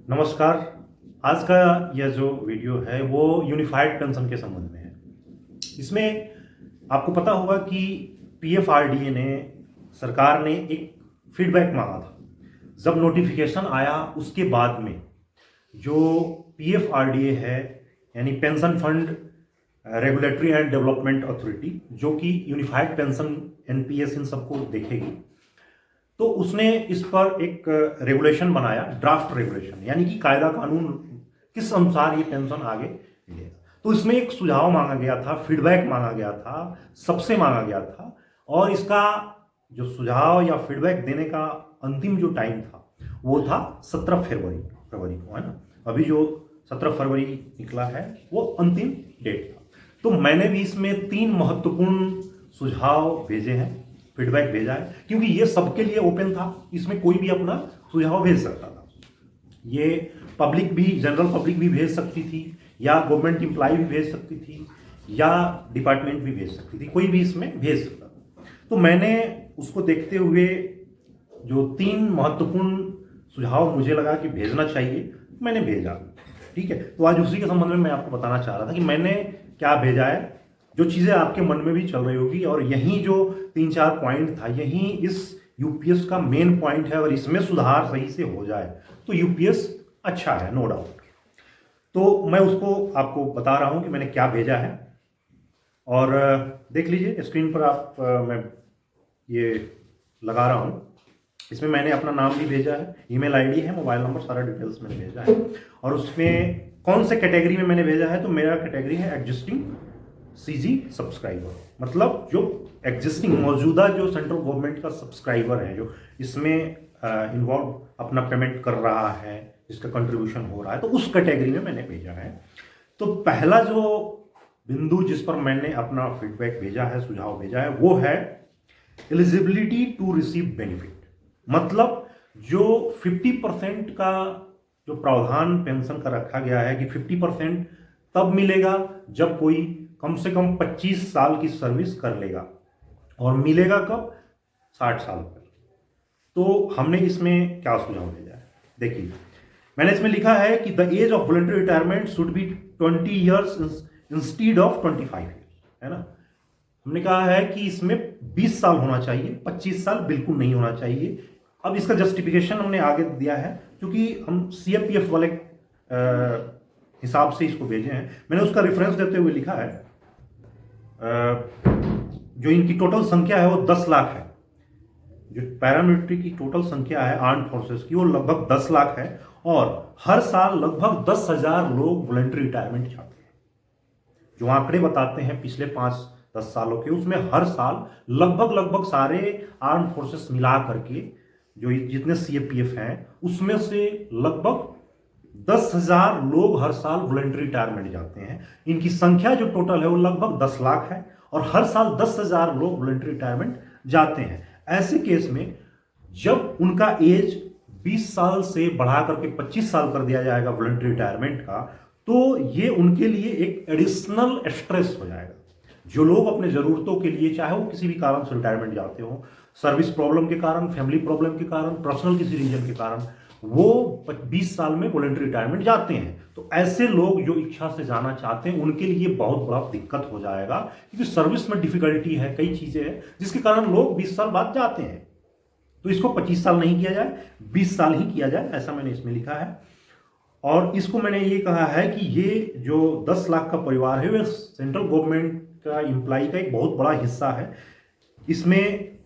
नमस्कार। आज का यह जो वीडियो है वो यूनिफाइड पेंशन के संबंध में है। इसमें आपको पता होगा कि पीएफआरडीए ने सरकार ने एक फीडबैक मांगा था। जब नोटिफिकेशन आया उसके बाद में जो पीएफआरडीए है यानी pension fund regulatory and development authority, जो कि यूनिफाइड पेंशन एनपीएस इन सबको देखेगी, तो उसने इस पर एक रेगुलेशन बनाया, ड्राफ्ट रेगुलेशन, यानी कि कायदा कानून किस अनुसार ये पेंशन आगे मिलेगा। तो इसमें एक सुझाव मांगा गया था, फीडबैक मांगा गया था, सबसे मांगा गया था। और इसका जो सुझाव या फीडबैक देने का अंतिम जो टाइम था वो था 17 फरवरी को, है ना। अभी जो 17 फरवरी निकला है वो अंतिम डेट था। तो मैंने भी इसमें 3 महत्वपूर्ण सुझाव भेजे हैं, फीडबैक भेजा है, क्योंकि ये सबके लिए ओपन था। इसमें कोई भी अपना सुझाव भेज सकता था। ये पब्लिक भी, जनरल पब्लिक भी भेज सकती थी, या गवर्नमेंट एम्प्लॉय भी भेज सकती थी, या डिपार्टमेंट भी भेज सकती थी, कोई भी इसमें भेज सकता था। तो मैंने उसको देखते हुए जो 3 महत्वपूर्ण सुझाव मुझे लगा कि भेजना चाहिए, मैंने भेजा। ठीक है, तो आज उसी के संबंध में मैं आपको बताना चाह रहा था कि मैंने क्या भेजा है, जो चीज़ें आपके मन में भी चल रही होगी। और यही जो 3-4 पॉइंट था, यही इस यूपीएस का मेन पॉइंट है। अगर इसमें सुधार सही से हो जाए तो यूपीएस अच्छा है, नो डाउट। तो मैं उसको आपको बता रहा हूं कि मैंने क्या भेजा है। और देख लीजिए स्क्रीन पर आप, मैं ये लगा रहा हूं। इसमें मैंने अपना नाम भी भेजा है, ईमेल आईडी है, मोबाइल नंबर, सारा डिटेल्स मैंने भेजा है। और उसमें कौन से कैटेगरी में मैंने भेजा है, तो मेरा कैटेगरी है एग्जिस्टिंग सीजी सब्सक्राइबर, मतलब जो एग्जिस्टिंग मौजूदा जो सेंट्रल गवर्नमेंट का सब्सक्राइबर है, जो इसमें इन्वॉल्व अपना पेमेंट कर रहा है, जिसका कंट्रीब्यूशन हो रहा है, तो उस कैटेगरी में मैंने भेजा है। तो पहला जो बिंदु जिस पर मैंने अपना फीडबैक भेजा है, सुझाव भेजा है, वो है एलिजिबिलिटी टू रिसीव बेनिफिट। मतलब जो 50% का जो प्रावधान पेंशन का रखा गया है कि 50% तब मिलेगा जब कोई कम से कम 25 साल की सर्विस कर लेगा, और मिलेगा कब, 60 साल पर। तो हमने इसमें क्या सुझाव भेजा है, देखिए मैंने इसमें लिखा है कि the age of voluntary retirement should be 20 years instead of 25 years, है ना। हमने कहा है कि इसमें 20 साल होना चाहिए, 25 साल बिल्कुल नहीं होना चाहिए। अब इसका जस्टिफिकेशन हमने आगे दिया है, क्योंकि हम सीएपीएफ वाले हिसाब से इसको भेजे हैं। मैंने उसका रेफरेंस देते हुए लिखा है, जो इनकी टोटल संख्या है वो 10 लाख है। जो पैरामिलिट्री की टोटल संख्या है आर्म्ड फोर्सेस की, वो लगभग 10 लाख है। और हर साल लगभग 10,000 लोग वॉलंटरी रिटायरमेंट चाहते हैं। जो आंकड़े बताते हैं पिछले 5-10 सालों के, उसमें हर साल लगभग सारे आर्म्ड फोर्सेस मिला करके जो जितने सीएपीएफ हैं, उसमें से लगभग 10,000 लोग हर साल वॉलंटरी रिटायरमेंट जाते हैं। इनकी संख्या जो टोटल है वो लगभग 10 लाख है, और हर साल 10,000 लोग वॉलंटरी रिटायरमेंट जाते हैं। ऐसे केस में जब उनका एज 20 साल से बढ़ा करके 25 साल कर दिया जाएगा वॉलंटरी रिटायरमेंट का, तो ये उनके लिए एक एडिशनल स्ट्रेस हो जाएगा। जो लोग अपने जरूरतों के लिए, चाहे वो किसी भी कारण से रिटायरमेंट जाते हो, सर्विस प्रॉब्लम के कारण, फैमिली प्रॉब्लम के कारण, पर्सनल किसी रीजन के कारण, वो 20 साल में वॉलंटरी रिटायरमेंट जाते हैं। तो ऐसे लोग जो इच्छा से जाना चाहते हैं, उनके लिए बहुत बड़ा दिक्कत हो जाएगा, क्योंकि सर्विस में डिफिकल्टी है, कई चीजें हैं जिसके कारण लोग 20 साल बाद जाते हैं। तो इसको 25 साल नहीं किया जाए, 20 साल ही किया जाए, ऐसा मैंने इसमें लिखा है। और इसको मैंने ये कहा है कि ये जो 10 लाख का परिवार है, वह सेंट्रल गवर्नमेंट का एम्प्लॉय का एक बहुत बड़ा हिस्सा है। इसमें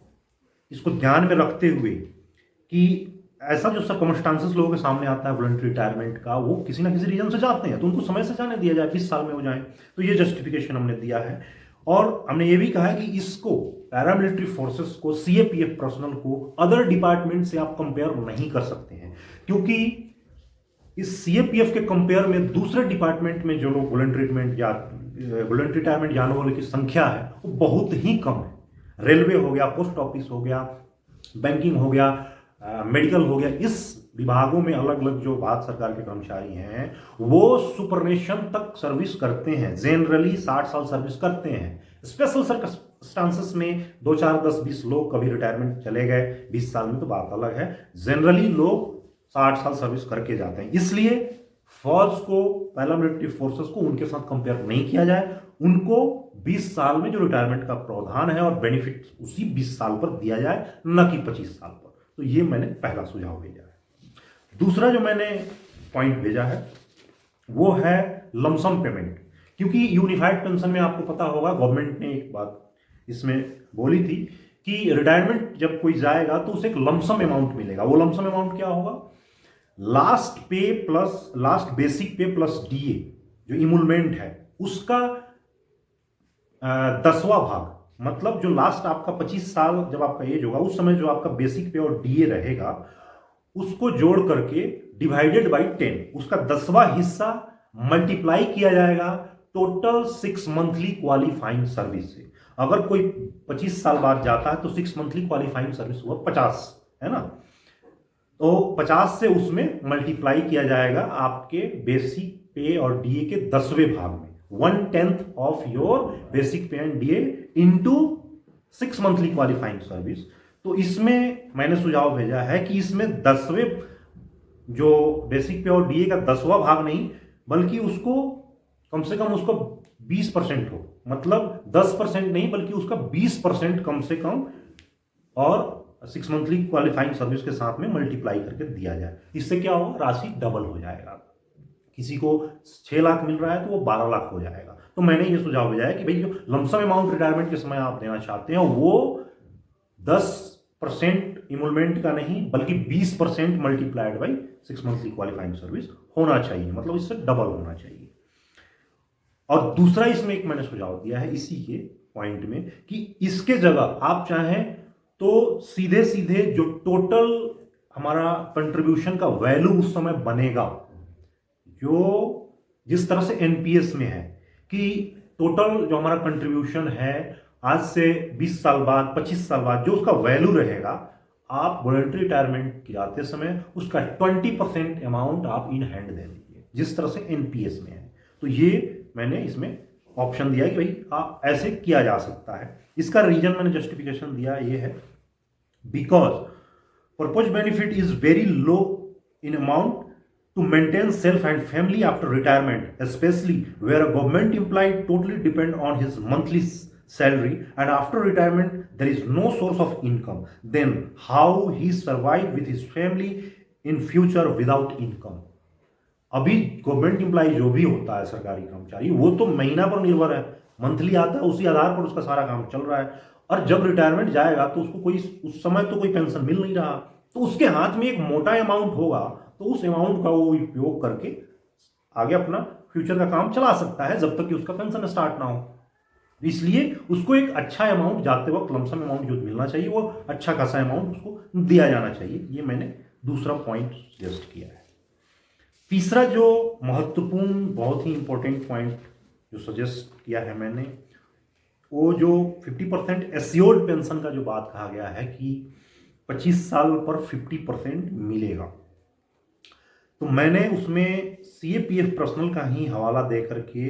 इसको ध्यान में रखते हुए कि ऐसा जो सर्कमस्टांसेस लोगों के सामने आता है वॉलंटरी रिटायरमेंट का, वो किसी ना किसी रीजन से जाते हैं, तो उनको समय से जाने दिया जाए, 20 साल में हो जाए। तो ये जस्टिफिकेशन हमने दिया है। और हमने ये भी कहा है कि इसको, पैरामिलिट्री फोर्सेस को, सीएपीएफ पर्सनल को अदर डिपार्टमेंट से आप कंपेयर नहीं कर सकते हैं, क्योंकि इस सीएपीएफ के कंपेयर में दूसरे डिपार्टमेंट में जो लोग वॉलंटरी रिटायरमेंट जाने वालों की संख्या है वो बहुत ही कम है। रेलवे हो गया, पोस्ट ऑफिस हो गया, बैंकिंग हो गया, मेडिकल हो गया, इस विभागों में अलग अलग जो भारत सरकार के कर्मचारी हैं वो सुपरनेशन तक सर्विस करते हैं। जनरली 60 साल सर्विस करते हैं। स्पेशल सर्कमस्टांसेस में 2-4, 10-20 लोग कभी रिटायरमेंट चले गए 20 साल में, तो बात अलग है। जनरली लोग 60 साल सर्विस करके जाते हैं। इसलिए फौज को, पैरामिलिट्री फोर्सेस को उनके साथ कंपेयर नहीं किया जाए। उनको 20 साल में जो रिटायरमेंट का प्रावधान है और बेनिफिट उसी 20 साल पर दिया जाए, न कि 25 साल पर। तो ये मैंने पहला सुझाव भेजा है। दूसरा जो मैंने पॉइंट भेजा है वो है लमसम पेमेंट। क्योंकि यूनिफाइड पेंशन में आपको पता होगा, गवर्नमेंट ने एक बात इसमें बोली थी कि रिटायरमेंट जब कोई जाएगा तो उसे एक लमसम अमाउंट मिलेगा। वो लमसम अमाउंट क्या होगा? लास्ट बेसिक पे प्लस डीए जो इमूलमेंट है उसका 10वां भाग। मतलब जो लास्ट आपका 25 साल जब आपका एज होगा उस समय जो आपका बेसिक पे और डीए रहेगा उसको जोड़ करके डिवाइडेड बाई 10, उसका 10वां हिस्सा मल्टीप्लाई किया जाएगा टोटल 6 मंथली क्वालिफाइंग सर्विस से। अगर कोई 25 साल बाद जाता है तो 6 मंथली क्वालिफाइंग सर्विस हुआ 50, है ना। तो 50 से उसमें मल्टीप्लाई किया जाएगा आपके बेसिक पे और डीए के 10वें भाग में, 1/10 ऑफ योर बेसिक पे and DA into 6 monthly qualifying service. तो इसमें मैंने सुझाव भेजा है कि इसमें 10वें जो बेसिक पे और डीए का 10वां भाग नहीं, बल्कि उसको कम से कम उसको 20% हो, मतलब 10% नहीं बल्कि उसका 20% कम से कम और 6 मंथली क्वालिफाइंग सर्विस के साथ में मल्टीप्लाई करके दिया जाए। इससे क्या होगा? राशि डबल हो जाएगा। किसी को 6 लाख मिल रहा है तो वो 12 लाख हो जाएगा। तो मैंने ये सुझाव भेजा है कि भाई जो लमसम अमाउंट रिटायरमेंट के समय आप देना चाहते हैं वो 10% इमूलमेंट का नहीं बल्कि 20% multiplied by 6 monthly qualifying service होना चाहिए, मतलब इससे डबल होना चाहिए। और दूसरा इसमें एक मैंने सुझाव दिया है इसी के पॉइंट में कि इसके जगह आप चाहें तो सीधे सीधे जो टोटल हमारा कंट्रीब्यूशन का वैल्यू उस समय बनेगा, जो जिस तरह से एनपीएस में है कि टोटल जो हमारा कंट्रीब्यूशन है आज से 20 साल बाद 25 साल बाद जो उसका वैल्यू रहेगा, आप वॉलंटरी रिटायरमेंट जाते समय उसका 20% अमाउंट आप इन हैंड दे दीजिए, जिस तरह से एनपीएस में है। तो ये मैंने इसमें ऑप्शन दिया है कि भाई आप ऐसे किया जा सकता है। इसका रीजन मैंने जस्टिफिकेशन दिया ये है, because purpose benefit is very low in amount to maintain self and family after retirement, especially where a government employee totally depend on his monthly salary and after retirement there is no source of income, then how he survive with his family in future without income। अभी government employ जो भी होता है सरकारी कर्मचारी वो तो महीना पर निर्भर है, मंथली आता है, उसी आधार पर उसका सारा काम चल रहा है। और जब रिटायरमेंट जाएगा तो उसको कोई उस समय तो कोई पेंशन मिल नहीं रहा, तो उसके हाथ में एक मोटा अमाउंट होगा तो उस अमाउंट का वो उपयोग करके आगे अपना फ्यूचर का काम चला सकता है जब तक कि उसका पेंशन स्टार्ट ना हो। इसलिए उसको एक अच्छा अमाउंट जाते वक्त लमसम अमाउंट जो मिलना चाहिए वो अच्छा खासा अमाउंट उसको दिया जाना चाहिए। ये मैंने दूसरा पॉइंट सजेस्ट किया है। तीसरा जो महत्वपूर्ण बहुत ही इंपॉर्टेंट पॉइंट जो सजेस्ट किया है मैंने, वो जो 50% एस्योर्ड पेंशन का जो बात कहा गया है कि 25 साल पर 50% मिलेगा, तो मैंने उसमें सीएपीएफ पर्सनल का ही हवाला दे करके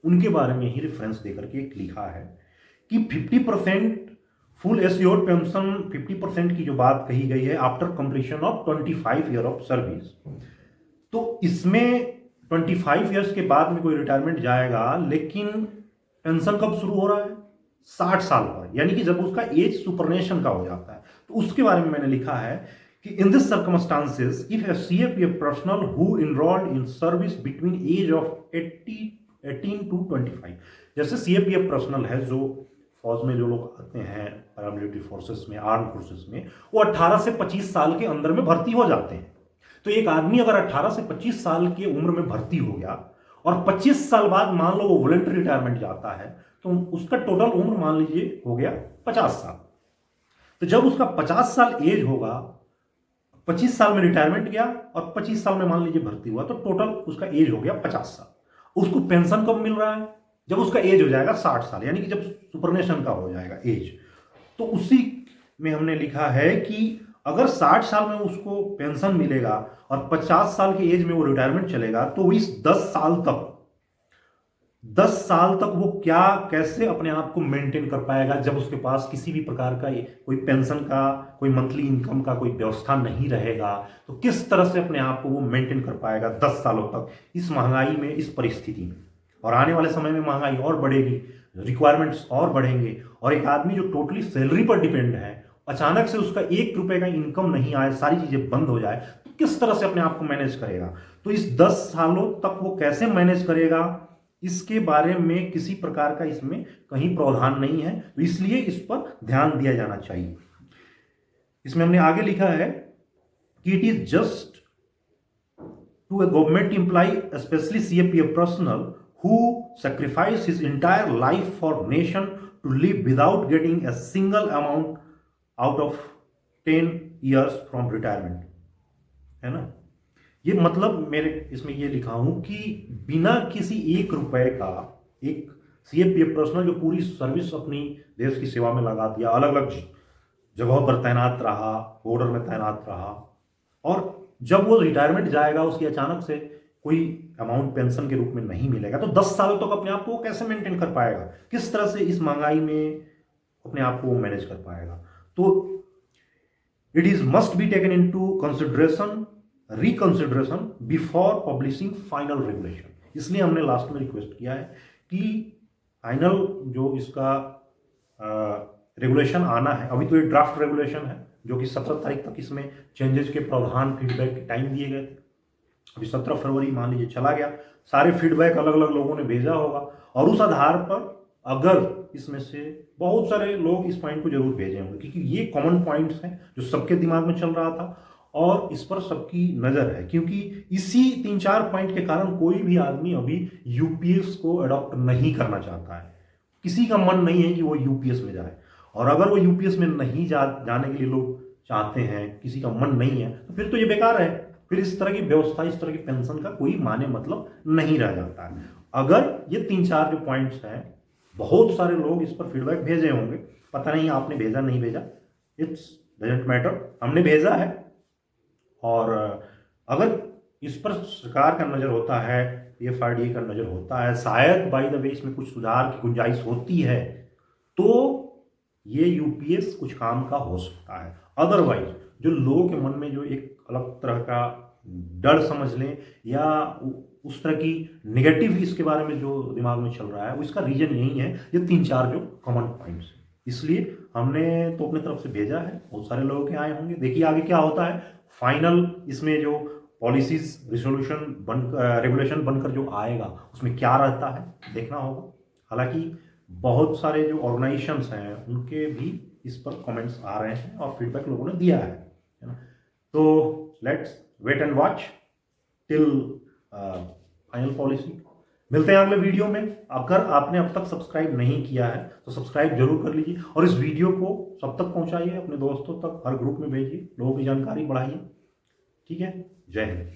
उनके बारे में ही रेफरेंस दे करके एक लिखा है कि 50% फुल एस्योर्ड पेंशन 50% की जो बात कही गई है after completion of 25 year of service. तो इसमें 25 ईयर्स के बाद में कोई रिटायरमेंट जाएगा, लेकिन पेंशन कब शुरू हो रहा है? 60 साल पर, यानी कि जब उसका एज सुपरनेशन का हो जाता है। तो उसके बारे में मैंने लिखा है कि in this circumstances if a CAPF personnel who enrolled in service between age of 18 to 25, जैसे CAPF पर्सनल है जो फौज में जो लोग आते हैं पैरामिलिट्री फोर्सेस में, आर्म फोर्सेस में, वो 18 से 25 साल के अंदर में भर्ती हो जाते हैं। तो एक आदमी अगर 18 से 25 साल की उम्र में भर्ती हो गया और 25 साल बाद मान लो वो वॉलंटरी रिटायरमेंट जाता है तो उसका टोटल उम्र मान लीजिए हो गया 50 साल। तो जब उसका 50 साल एज होगा, 25 साल में रिटायरमेंट गया और 25 साल में मान लीजिए भर्ती हुआ, तो टोटल उसका एज हो गया 50 साल। उसको पेंशन कब मिल रहा है? जब उसका एज हो जाएगा 60 साल, यानी कि जब सुपरनेशन का हो जाएगा एज। तो उसी में हमने लिखा है कि अगर 60 साल में उसको पेंशन मिलेगा और 50 साल के एज में वो रिटायरमेंट चलेगा, तो इस 10 साल तक 10 साल तक वो क्या कैसे अपने आप को मेंटेन कर पाएगा जब उसके पास किसी भी प्रकार का कोई पेंशन का, कोई मंथली इनकम का कोई व्यवस्था नहीं रहेगा, तो किस तरह से अपने आप को वो मेंटेन कर पाएगा 10 सालों तक इस महंगाई में, इस परिस्थिति में। और आने वाले समय में महंगाई और बढ़ेगी, रिक्वायरमेंट्स और बढ़ेंगे, और एक आदमी जो टोटली सैलरी पर डिपेंड है, अचानक से उसका 1 रुपए का इनकम नहीं आए, सारी चीजें बंद हो जाए, तो किस तरह से अपने आप को मैनेज करेगा। तो इस 10 सालों तक वो कैसे मैनेज करेगा, इसके बारे में किसी प्रकार का इसमें कहीं प्रावधान नहीं है, तो इसलिए इस पर ध्यान दिया जाना चाहिए। इसमें हमने आगे लिखा है कि it is just to a government employ, specially CAPF personnel, who sacrificed his entire life for nation to live without getting a single amount out of 10 years from retirement, है ना। ये मतलब मेरे इसमें ये लिखा हूं कि बिना किसी 1 रुपए का एक सीएपीएफ पर्सनल जो पूरी सर्विस अपनी देश की सेवा में लगा दिया, अलग अलग जगहों पर तैनात रहा, बॉर्डर में तैनात रहा, और जब वो रिटायरमेंट जाएगा उसकी अचानक से कोई अमाउंट पेंशन के रूप में नहीं मिलेगा, तो 10 सालों तक अपने आप को कैसे मेंटेन कर पाएगा, किस तरह से इस महंगाई में अपने आप को मैनेज कर पाएगा। तो it is must be taken into consideration, reconsideration before publishing final regulation. इसलिए हमने लास्ट में रिक्वेस्ट किया है कि फाइनल जो इसका रेगुलेशन आना है, अभी तो ये ड्राफ्ट रेगुलेशन है जो कि 17 तारीख तक इसमें चेंजेस के प्रावधान, फीडबैक के टाइम दिए गए थे। अभी 17 फरवरी मान लीजिए चला गया, सारे फीडबैक अलग अलग लोगों ने भेजा होगा, और उस आधार पर अगर इसमें से बहुत सारे लोग इस पॉइंट को जरूर भेजे होंगे, क्योंकि ये कॉमन पॉइंट्स हैं जो सबके दिमाग में चल रहा था और इस पर सबकी नजर है, क्योंकि इसी 3-4 पॉइंट के कारण कोई भी आदमी अभी यूपीएस को अडॉप्ट नहीं करना चाहता है। किसी का मन नहीं है कि वो यूपीएस में जाए, और अगर वो यूपीएस में नहीं जाने के लिए लोग चाहते हैं, किसी का मन नहीं है, तो फिर तो ये बेकार है, फिर इस तरह की व्यवस्था, इस तरह की पेंशन का कोई माने मतलब नहीं रह जाता है। अगर ये 3-4 जो पॉइंट्स हैं, बहुत सारे लोग इस पर फीडबैक भेजे होंगे, पता नहीं आपने भेजा नहीं भेजा, इट्स डजंट मैटर, हमने भेजा है। और अगर इस पर सरकार का नज़र होता है, पीएफआरडीए का नज़र होता है, शायद बाय द वे इसमें कुछ सुधार की गुंजाइश होती है, तो ये यूपीएस कुछ काम का हो सकता है। अदरवाइज जो लोगों के मन में जो एक अलग तरह का डर समझ लें, या उस तरह की नेगेटिव इसके बारे में जो दिमाग में चल रहा है, उसका रीजन यही है, ये 3-4 जो कॉमन पॉइंट्स हैं। इसलिए हमने तो अपने तरफ से भेजा है, बहुत सारे लोगों के आए होंगे, देखिए आगे क्या होता है। फाइनल इसमें जो पॉलिसीज, रिजोल्यूशन रेगुलेशन बनकर जो आएगा उसमें क्या रहता है देखना होगा। हालांकि बहुत सारे जो ऑर्गेनाइजेशंस हैं उनके भी इस पर कमेंट्स आ रहे हैं और फीडबैक लोगों ने दिया है ना। तो let's wait and watch till final policy. मिलते हैं अगले वीडियो में। अगर आपने अब तक सब्सक्राइब नहीं किया है तो सब्सक्राइब जरूर कर लीजिए, और इस वीडियो को सब तक पहुंचाइए, अपने दोस्तों तक, हर ग्रुप में भेजिए, लोगों की जानकारी बढ़ाइए। ठीक है, जय हिंद।